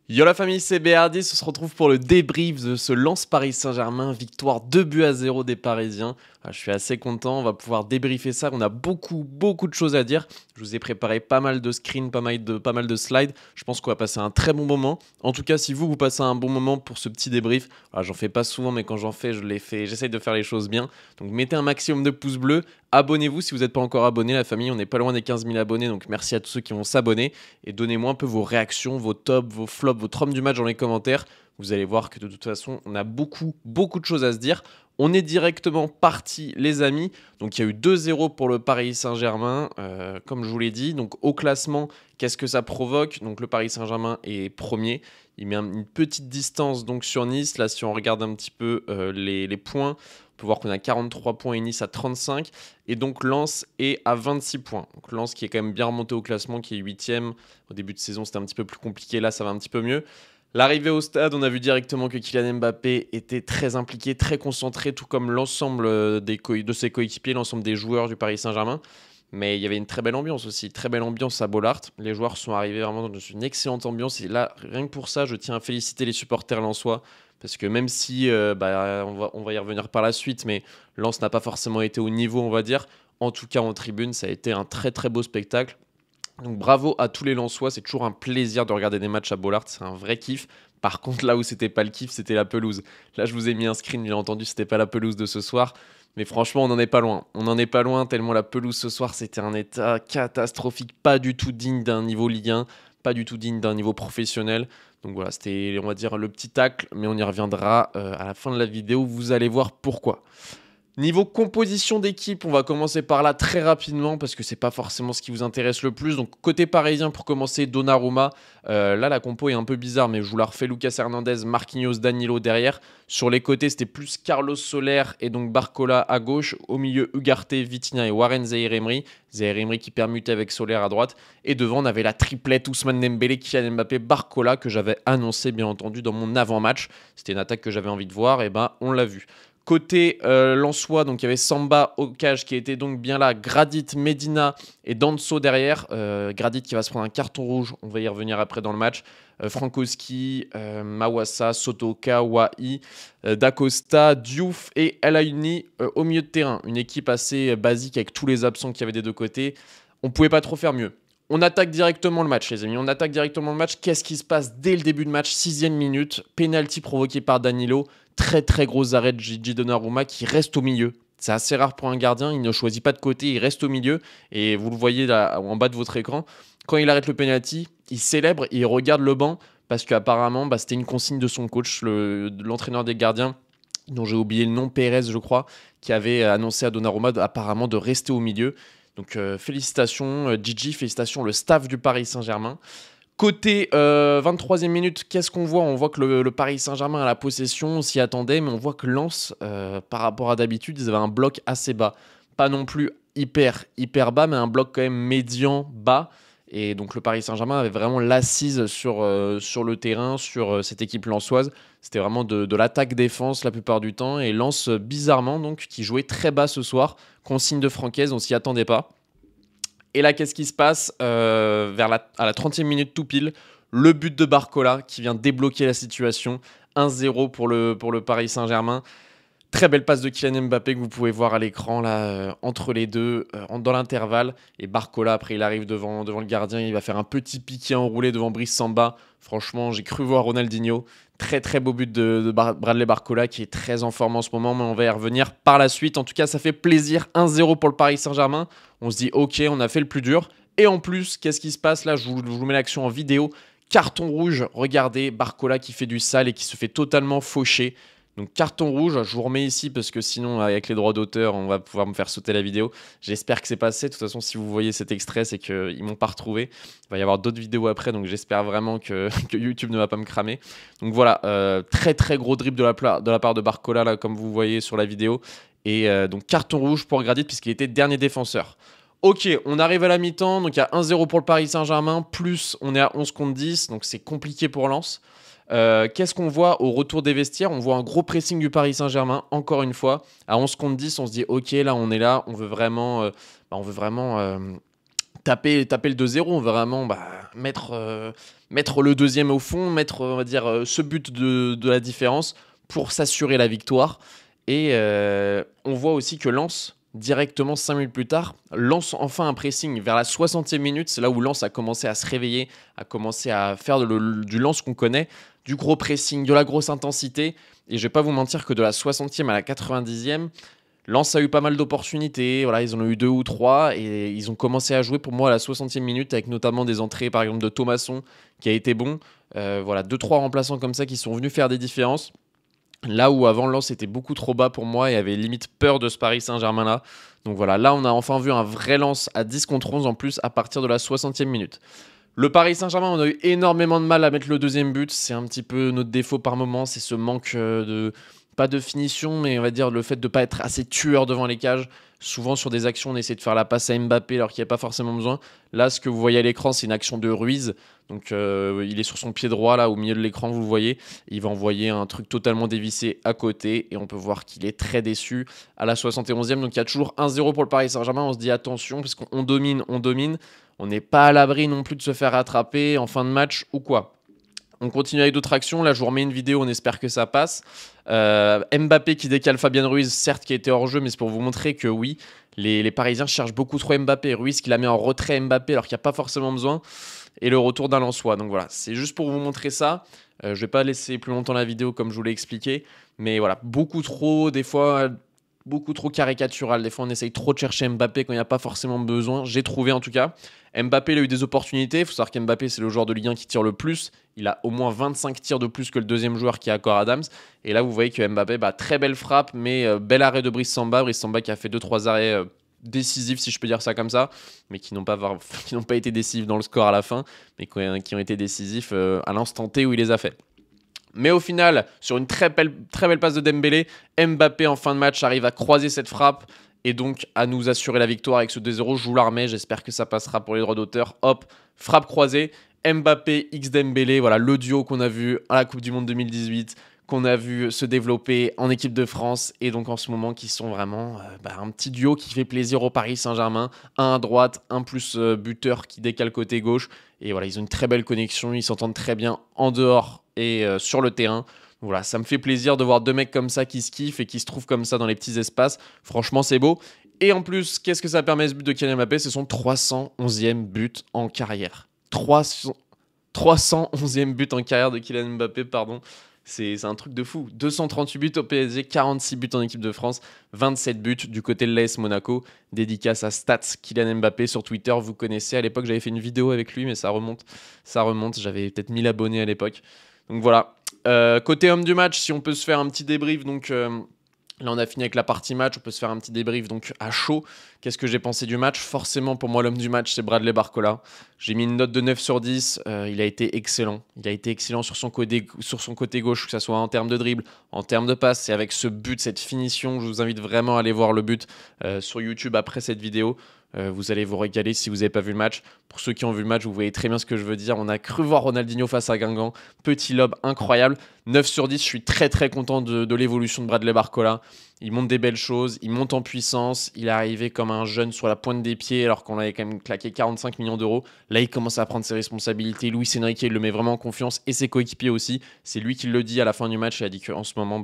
Yo la famille, c'est BRD, on se retrouve pour le débrief de ce Lens Paris Saint-Germain, victoire 2 buts à 0 des Parisiens. Je suis assez content, on va pouvoir débriefer ça, on a beaucoup de choses à dire. Je vous ai préparé pas mal de screens, pas mal de slides, je pense qu'on va passer un très bon moment. En tout cas, si vous passez un bon moment pour ce petit débrief, j'en fais pas souvent, mais quand j'en fais, j'essaye de faire les choses bien. Donc mettez un maximum de pouces bleus, abonnez-vous si vous n'êtes pas encore abonné la famille, on n'est pas loin des 15 000 abonnés, donc merci à tous ceux qui vont s'abonner. Et donnez-moi un peu vos réactions, vos tops, vos flops, votre homme du match dans les commentaires. Vous allez voir que de toute façon, on a beaucoup de choses à se dire. On est directement parti, les amis. Donc, il y a eu 2-0 pour le Paris Saint-Germain, comme je vous l'ai dit. Donc, au classement, qu'est-ce que ça provoque? Donc, le Paris Saint-Germain est premier. Il met une petite distance donc sur Nice. Là, si on regarde un petit peu les points, on peut voir qu'on a 43 points et Nice à 35. Et donc, Lens est à 26 points. Donc, Lens qui est quand même bien remonté au classement, qui est 8e. Au début de saison, c'était un petit peu plus compliqué. Là, ça va un petit peu mieux. L'arrivée au stade, on a vu directement que Kylian Mbappé était très impliqué, très concentré, tout comme l'ensemble de ses coéquipiers, l'ensemble des joueurs du Paris Saint-Germain. Mais il y avait une très belle ambiance aussi, très belle ambiance à Bollaert. Les joueurs sont arrivés vraiment dans une excellente ambiance. Et là, rien que pour ça, je tiens à féliciter les supporters lensois. Parce que même si, on va y revenir par la suite, mais Lens n'a pas forcément été au niveau, on va dire. En tout cas, en tribune, ça a été un très beau spectacle. Donc bravo à tous les Lensois, c'est toujours un plaisir de regarder des matchs à Bollaert, c'est un vrai kiff. Par contre, là où c'était pas le kiff, c'était la pelouse. Là, je vous ai mis un screen, bien entendu, c'était pas la pelouse de ce soir. Mais franchement, on n'en est pas loin. On n'en est pas loin, tellement la pelouse ce soir, c'était un état catastrophique, pas du tout digne d'un niveau Ligue 1, pas du tout digne d'un niveau professionnel. Donc voilà, c'était, on va dire, le petit tacle, mais on y reviendra à la fin de la vidéo, vous allez voir pourquoi. Niveau composition d'équipe, on va commencer par là très rapidement parce que c'est pas forcément ce qui vous intéresse le plus. Donc côté parisien pour commencer, Donnarumma. Là la compo est un peu bizarre mais je vous la refais. Lucas Hernandez, Marquinhos, Danilo derrière. Sur les côtés c'était plus Carlos Soler et donc Barcola à gauche. Au milieu Ugarte, Vitinha et Warren Zaïre-Emery. Zaïre-Emery qui permutait avec Soler à droite. Et devant on avait la triplette Ousmane Dembélé, Kylian Mbappé, Barcola que j'avais annoncé bien entendu dans mon avant-match. C'était une attaque que j'avais envie de voir et ben on l'a vu. Côté Lensois, donc il y avait Samba au cage qui était donc bien là, Gradit, Medina et Danso derrière. Gradit qui va se prendre un carton rouge, on va y revenir après dans le match. Frankowski, Mawassa, Sotoka, Wai, Dacosta, Diouf et El Ayouni au milieu de terrain. Une équipe assez basique avec tous les absents qu'il y avait des deux côtés. On ne pouvait pas trop faire mieux. On attaque directement le match, les amis. On attaque directement le match. Qu'est-ce qui se passe dès le début de match? 6e minute. Penalty provoqué par Danilo. Très gros arrêt de Gigi Donnarumma qui reste au milieu. C'est assez rare pour un gardien. Il ne choisit pas de côté. Il reste au milieu. Et vous le voyez là en bas de votre écran. Quand il arrête le penalty, il célèbre et il regarde le banc parce qu'apparemment, c'était une consigne de son coach, l'entraîneur des gardiens, dont j'ai oublié le nom, Pérez, je crois, qui avait annoncé à Donnarumma apparemment de rester au milieu. Donc félicitations Gigi, félicitations le staff du Paris Saint-Germain. Côté 23e minute, qu'est-ce qu'on voit? On voit que le Paris Saint-Germain a la possession, on s'y attendait, mais on voit que Lens, par rapport à d'habitude, ils avaient un bloc assez bas. Pas non plus hyper bas, mais un bloc quand même médian bas. Et donc le Paris Saint-Germain avait vraiment l'assise sur le terrain, sur cette équipe lensoise. C'était vraiment de l'attaque-défense la plupart du temps. Et Lens, bizarrement, donc, qui jouait très bas ce soir. Consigne de Francaise, on s'y attendait pas. Et là, qu'est-ce qui se passe à la 30e minute tout pile? Le but de Barcola qui vient débloquer la situation. 1-0 pour le Paris Saint-Germain. Très belle passe de Kylian Mbappé que vous pouvez voir à l'écran là entre les deux, dans l'intervalle. Et Barcola, après, il arrive devant le gardien. Il va faire un petit piqué enroulé devant Brice Samba. Franchement, j'ai cru voir Ronaldinho. Très beau but de Bradley Barcola qui est très en forme en ce moment, mais on va y revenir par la suite. En tout cas, ça fait plaisir. 1-0 pour le Paris Saint-Germain. On se dit, ok, on a fait le plus dur. Et en plus, qu'est-ce qui se passe là? Je vous mets l'action en vidéo. Carton rouge, regardez, Barcola qui fait du sale et qui se fait totalement faucher. Donc carton rouge, je vous remets ici parce que sinon avec les droits d'auteur on va pouvoir me faire sauter la vidéo. J'espère que c'est passé, de toute façon si vous voyez cet extrait c'est qu'ils m'ont pas retrouvé. Il va y avoir d'autres vidéos après donc j'espère vraiment que YouTube ne va pas me cramer. Donc voilà, très gros dribble de la part de Barcola là, comme vous voyez sur la vidéo. Et donc carton rouge pour Gradit puisqu'il était dernier défenseur. Ok, on arrive à la mi-temps, donc il y a 1-0 pour le Paris Saint-Germain, plus on est à 11 contre 10, donc c'est compliqué pour Lens. Qu'est-ce qu'on voit au retour des vestiaires? On voit un gros pressing du Paris Saint-Germain, encore une fois. À 11 contre 10, on se dit, ok, là, on est là, on veut vraiment taper le 2-0, vraiment mettre le deuxième au fond, mettre, on va dire, ce but de la différence pour s'assurer la victoire. Et on voit aussi que Lens, directement 5 minutes plus tard, lance enfin un pressing vers la 60e minute. C'est là où Lens a commencé à se réveiller, a commencé à faire du Lens qu'on connaît, du gros pressing, de la grosse intensité. Et je vais pas vous mentir que de la 60e à la 90e, Lens a eu pas mal d'opportunités, voilà, ils en ont eu 2 ou 3 et ils ont commencé à jouer pour moi à la 60e minute avec notamment des entrées par exemple de Thomasson qui a été bon. Voilà, 2-3 remplaçants comme ça qui sont venus faire des différences. Là où avant Lens était beaucoup trop bas pour moi et avait limite peur de ce Paris Saint-Germain là. Donc voilà, là on a enfin vu un vrai Lens à 10 contre 11 en plus à partir de la 60e minute. Le Paris Saint-Germain, on a eu énormément de mal à mettre le deuxième but. C'est un petit peu notre défaut par moment, c'est ce manque pas de finition, mais on va dire le fait de ne pas être assez tueur devant les cages. Souvent sur des actions, on essaie de faire la passe à Mbappé alors qu'il n'y a pas forcément besoin. Là, ce que vous voyez à l'écran, c'est une action de Ruiz. Donc il est sur son pied droit là au milieu de l'écran, vous le voyez. Il va envoyer un truc totalement dévissé à côté et on peut voir qu'il est très déçu à la 71e. Donc il y a toujours 1-0 pour le Paris Saint-Germain. On se dit attention parce qu'on domine, on domine. On n'est pas à l'abri non plus de se faire rattraper en fin de match ou quoi. On continue avec d'autres actions. Là, je vous remets une vidéo, on espère que ça passe. Mbappé qui décale Fabien Ruiz, certes qui a été hors jeu, mais c'est pour vous montrer que oui, les Parisiens cherchent beaucoup trop Mbappé. Ruiz qui la met en retrait Mbappé alors qu'il n'y a pas forcément besoin. Et le retour d'un Lensois. Donc voilà, c'est juste pour vous montrer ça. Je ne vais pas laisser plus longtemps la vidéo comme je vous l'ai expliqué. Mais voilà, beaucoup trop, des fois, beaucoup trop caricatural. Des fois, on essaye trop de chercher Mbappé quand il n'y a pas forcément besoin. J'ai trouvé en tout cas. Mbappé, il a eu des opportunités. Il faut savoir qu'Mbappé, c'est le joueur de Ligue 1 qui tire le plus. Il a au moins 25 tirs de plus que le deuxième joueur qui est Cor Adams. Et là, vous voyez que Mbappé, très belle frappe, mais bel arrêt de Brice Samba. Brice Samba qui a fait 2-3 arrêts décisifs, si je peux dire ça comme ça, mais qui n'ont pas été décisifs dans le score à la fin, mais qui ont été décisifs à l'instant T où il les a fait. Mais au final, sur une très belle passe de Dembélé, Mbappé en fin de match arrive à croiser cette frappe et donc à nous assurer la victoire avec ce 2-0. Je vous la remets, j'espère que ça passera pour les droits d'auteur. Hop, frappe croisée, Mbappé x Dembélé, voilà le duo qu'on a vu à la Coupe du Monde 2018, qu'on a vu se développer en équipe de France et donc en ce moment qui sont vraiment un petit duo qui fait plaisir au Paris Saint-Germain. Un à droite, un plus buteur qui décale côté gauche. Et voilà, ils ont une très belle connexion, ils s'entendent très bien en dehors et sur le terrain. Voilà, ça me fait plaisir de voir deux mecs comme ça qui se kiffent et qui se trouvent comme ça dans les petits espaces. Franchement, c'est beau. Et en plus, qu'est-ce que ça permet ce but de Kylian Mbappé? C'est son 311e but en carrière. 311e but en carrière de Kylian Mbappé, pardon. C'est un truc de fou. 238 buts au PSG, 46 buts en équipe de France, 27 buts du côté de l'AS Monaco. Dédicace à Stats Kylian Mbappé sur Twitter, vous connaissez. À l'époque, j'avais fait une vidéo avec lui, mais ça remonte. J'avais peut-être 1000 abonnés à l'époque. Donc voilà. Côté homme du match, si on peut se faire un petit débrief, donc là on a fini avec la partie match, on peut se faire un petit débrief donc à chaud. Qu'est-ce que j'ai pensé du match? Forcément pour moi l'homme du match c'est Bradley Barcola. J'ai mis une note de 9 sur 10, il a été excellent. Il a été excellent sur son côté gauche, que ce soit en termes de dribble, en termes de passe, et avec ce but, cette finition, je vous invite vraiment à aller voir le but sur YouTube après cette vidéo. Vous allez vous régaler si vous n'avez pas vu le match. Pour ceux qui ont vu le match, vous voyez très bien ce que je veux dire. On a cru voir Ronaldinho face à Guingamp. Petit lob incroyable. 9 sur 10, je suis très très content de l'évolution de Bradley Barcola. Il monte des belles choses, il monte en puissance. Il est arrivé comme un jeune sur la pointe des pieds alors qu'on avait quand même claqué 45 millions d'euros. Là, il commence à prendre ses responsabilités. Luis Enrique, il le met vraiment en confiance et ses coéquipiers aussi. C'est lui qui le dit à la fin du match. Il a dit qu'en ce moment,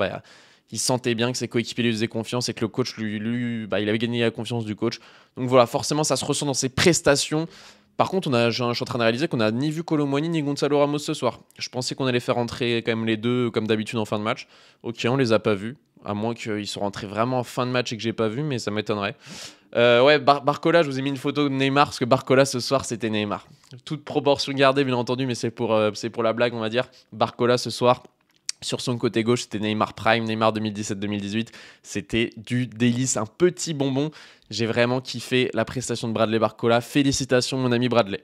il sentait bien que ses coéquipiers lui faisaient confiance et que le coach, il avait gagné la confiance du coach. Donc voilà, forcément, ça se ressent dans ses prestations. Par contre, je suis en train de réaliser qu'on n'a ni vu Kolo Muani ni Gonzalo Ramos ce soir. Je pensais qu'on allait faire rentrer quand même les deux comme d'habitude en fin de match. Ok, on les a pas vus, à moins qu'ils soient rentrés vraiment en fin de match et que j'ai pas vu, mais ça m'étonnerait. Barcola, je vous ai mis une photo de Neymar parce que Barcola ce soir c'était Neymar. Toute proportion gardée, bien entendu, mais c'est pour la blague, on va dire. Barcola ce soir. Sur son côté gauche, c'était Neymar Prime, Neymar 2017-2018. C'était du délice, un petit bonbon. J'ai vraiment kiffé la prestation de Bradley Barcola. Félicitations, mon ami Bradley.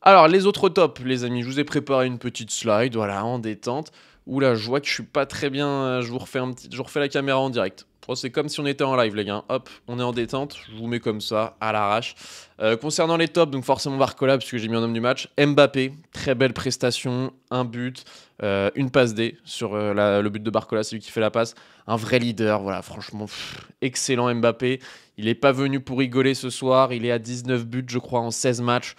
Alors, les autres tops, les amis. Je vous ai préparé une petite slide, voilà, en détente. Oula, je vois que je suis pas très bien. Je vous refais la caméra en direct. Oh, c'est comme si on était en live, les gars. Hop, on est en détente. Je vous mets comme ça, à l'arrache. Concernant les tops, donc forcément Barcola, puisque j'ai mis en homme du match. Mbappé, très belle prestation. Un but, une passe D sur le but de Barcola, c'est lui qui fait la passe. Un vrai leader, voilà, franchement, excellent Mbappé. Il n'est pas venu pour rigoler ce soir. Il est à 19 buts, je crois, en 16 matchs.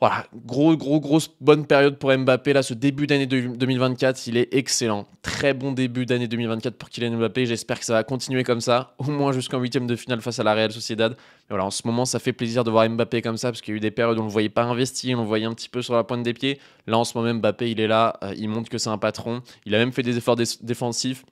Voilà, grosse bonne période pour Mbappé. Là, ce début d'année 2024, il est excellent. Très bon début d'année 2024 pour Kylian Mbappé. J'espère que ça va continuer comme ça, au moins jusqu'en huitième de finale face à la Real Sociedad. Mais voilà, en ce moment, ça fait plaisir de voir Mbappé comme ça, parce qu'il y a eu des périodes où on ne le voyait pas investi, on le voyait un petit peu sur la pointe des pieds. Là, en ce moment, Mbappé, il est là, il montre que c'est un patron. Il a même fait des efforts défensifs.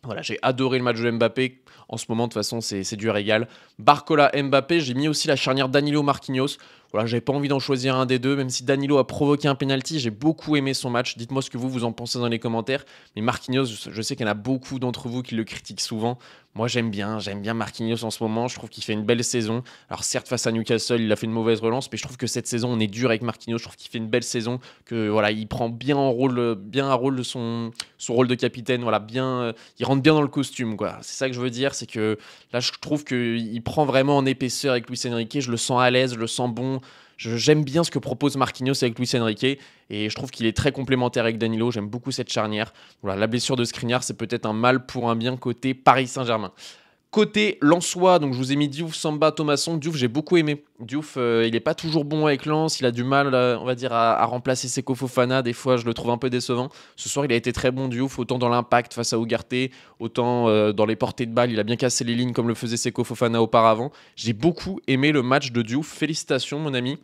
Voilà, j'ai adoré le match de Mbappé. En ce moment, de toute façon, c'est du régal. Barcola, Mbappé, j'ai mis aussi la charnière Danilo-Marquinhos. Voilà, j'avais pas envie d'en choisir un des deux, même si Danilo a provoqué un penalty, j'ai beaucoup aimé son match. Dites-moi ce que vous en pensez dans les commentaires. Mais Marquinhos, je sais qu'il y en a beaucoup d'entre vous qui le critiquent souvent. Moi, j'aime bien Marquinhos en ce moment. Je trouve qu'il fait une belle saison. Alors certes, face à Newcastle, il a fait une mauvaise relance, mais je trouve que cette saison, on est dur avec Marquinhos. Je trouve qu'il fait une belle saison, que voilà, il prend bien un rôle de son rôle de capitaine. Voilà, bien, il rentre bien dans le costume, quoi. C'est ça que je veux dire, c'est que là, je trouve qu'il prend vraiment en épaisseur avec Luis Enrique. Je le sens à l'aise, je le sens bon. J'aime bien ce que propose Marquinhos avec Luis Enrique et je trouve qu'il est très complémentaire avec Danilo. J'aime beaucoup cette charnière. Voilà, la blessure de Skriniar, c'est peut-être un mal pour un bien côté Paris Saint-Germain. Côté Lensois, donc je vous ai mis Diouf, Samba, Thomasson. Diouf, j'ai beaucoup aimé. Diouf, il n'est pas toujours bon avec Lens. Il a du mal, on va dire, à remplacer Seko Fofana. Des fois, je le trouve un peu décevant. Ce soir, il a été très bon, Diouf, autant dans l'impact face à Ugarte, autant dans les portées de balle. Il a bien cassé les lignes comme le faisait Seko Fofana auparavant. J'ai beaucoup aimé le match de Diouf. Félicitations, mon ami.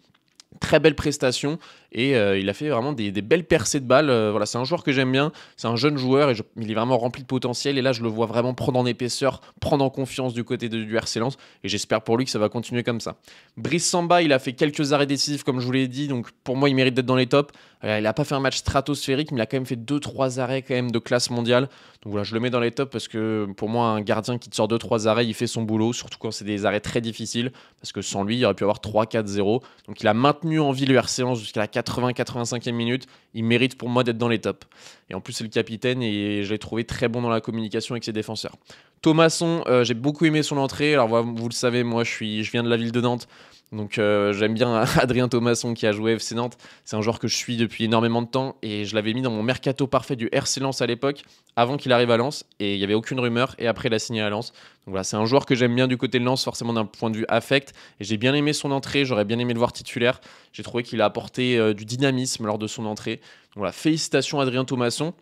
Très belle prestation et il a fait vraiment des belles percées de balles. Voilà, c'est un joueur que j'aime bien, c'est un jeune joueur et il est vraiment rempli de potentiel et là je le vois vraiment prendre en épaisseur, prendre en confiance du côté du RC Lens et j'espère pour lui que ça va continuer comme ça. Brice Samba, il a fait quelques arrêts décisifs comme je vous l'ai dit, donc pour moi il mérite d'être dans les tops. Il n'a pas fait un match stratosphérique mais il a quand même fait 2-3 arrêts quand même de classe mondiale. Donc voilà, je le mets dans les tops parce que pour moi un gardien qui te sort 2-3 arrêts, il fait son boulot, surtout quand c'est des arrêts très difficiles parce que sans lui il aurait pu avoir 3-4-0. Donc il a maintenu en vie le RC Lens jusqu'à la 80-85e minute. Il mérite pour moi d'être dans les tops. Et en plus c'est le capitaine et je l'ai trouvé très bon dans la communication avec ses défenseurs. Thomasson, j'ai beaucoup aimé son entrée. Alors vous le savez, moi je viens de la ville de Nantes. Donc j'aime bien Adrien Thomasson qui a joué FC Nantes. C'est un joueur que je suis depuis énormément de temps et je l'avais mis dans mon mercato parfait du RC Lens à l'époque, avant qu'il arrive à Lens et il n'y avait aucune rumeur et après il a signé à Lens. Donc voilà, c'est un joueur que j'aime bien du côté de Lens, forcément d'un point de vue affect et j'ai bien aimé son entrée, j'aurais bien aimé le voir titulaire. J'ai trouvé qu'il a apporté du dynamisme lors de son entrée. Donc voilà, félicitations Adrien Thomasson.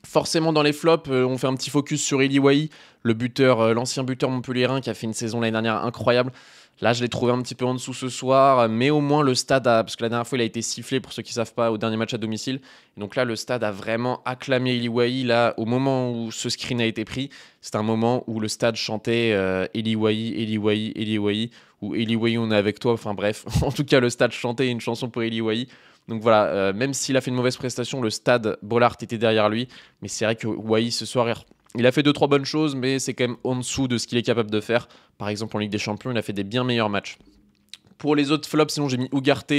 Forcément dans les flops, on fait un petit focus sur Eli Wahi, le buteur, l'ancien buteur montpelliérain qui a fait une saison l'année dernière incroyable. Là, je l'ai trouvé un petit peu en dessous ce soir, mais au moins le stade a, parce que la dernière fois, il a été sifflé, pour ceux qui ne savent pas, au dernier match à domicile. Et donc là, le stade a vraiment acclamé Eli Wahi. Là, au moment où ce screen a été pris, c'est un moment où le stade chantait Eli Wahi, Eli Wahi, Eli Wahi, ou Eli Wahi, on est avec toi. Enfin bref, en tout cas, le stade chantait une chanson pour Eli Wahi. Donc voilà, même s'il a fait une mauvaise prestation, le stade Bollaert était derrière lui. Mais c'est vrai que Wahi, ce soir, il a fait 2-3 bonnes choses, mais c'est quand même en dessous de ce qu'il est capable de faire. Par exemple, en Ligue des Champions, il a fait des bien meilleurs matchs. Pour les autres flops, sinon j'ai mis Ugarte,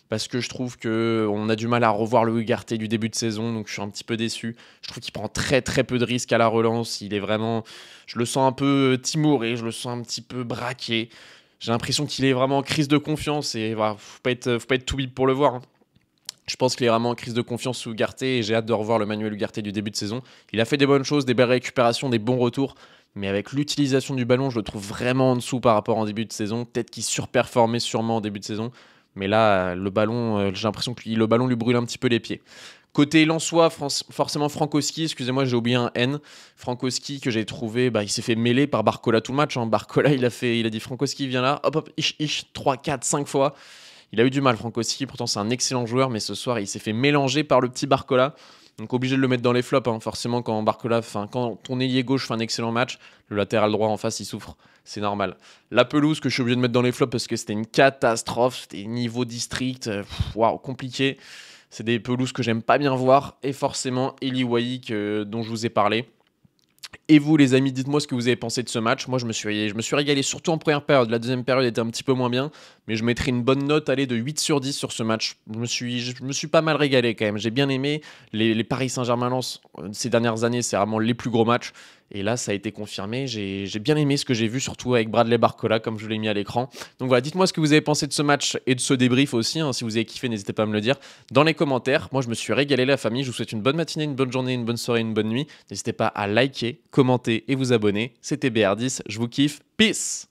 parce que je trouve qu'on a du mal à revoir le Ugarte du début de saison, donc je suis un petit peu déçu. Je trouve qu'il prend très très peu de risques à la relance. Il est vraiment, je le sens un peu timoré, je le sens un petit peu braqué. J'ai l'impression qu'il est vraiment en crise de confiance et voilà, faut pas être tout bip pour le voir, hein. Je pense qu'il est vraiment en crise de confiance sous Ugarte et j'ai hâte de revoir le Manuel Ugarte du début de saison. Il a fait des bonnes choses, des belles récupérations, des bons retours, mais avec l'utilisation du ballon, je le trouve vraiment en dessous par rapport en début de saison. Peut-être qu'il surperformait sûrement en début de saison, mais là, le ballon, j'ai l'impression que le ballon lui brûle un petit peu les pieds. Côté Lensois, forcément Frankowski, excusez-moi, j'ai oublié un N. Frankowski que j'ai trouvé, il s'est fait mêler par Barcola tout le match, hein. Barcola, il a dit Frankowski, viens là, hop, hop, 3, 4, 5 fois. Il a eu du mal, Frankowski, pourtant c'est un excellent joueur, mais ce soir il s'est fait mélanger par le petit Barcola. Donc obligé de le mettre dans les flops, hein. Forcément quand ton ailier gauche fait un excellent match, le latéral droit en face il souffre, c'est normal. La pelouse que je suis obligé de mettre dans les flops parce que c'était une catastrophe, c'était niveau district, waouh, compliqué. C'est des pelouses que j'aime pas bien voir, et forcément Eli Wahi dont je vous ai parlé. Et vous les amis, dites-moi ce que vous avez pensé de ce match. Moi je me suis régalé surtout en première période. La deuxième période était un petit peu moins bien, mais je mettrai une bonne note de 8 sur 10 sur ce match. Je me suis pas mal régalé quand même. J'ai bien aimé les Paris Saint-Germain-Lens ces dernières années, c'est vraiment les plus gros matchs. Et là, ça a été confirmé. J'ai bien aimé ce que j'ai vu, surtout avec Bradley Barcola, comme je l'ai mis à l'écran. Donc voilà, dites-moi ce que vous avez pensé de ce match et de ce débrief aussi, hein. Si vous avez kiffé, n'hésitez pas à me le dire dans les commentaires. Moi, je me suis régalé, la famille. Je vous souhaite une bonne matinée, une bonne journée, une bonne soirée, une bonne nuit. N'hésitez pas à liker, commenter et vous abonner. C'était BR10. Je vous kiffe. Peace!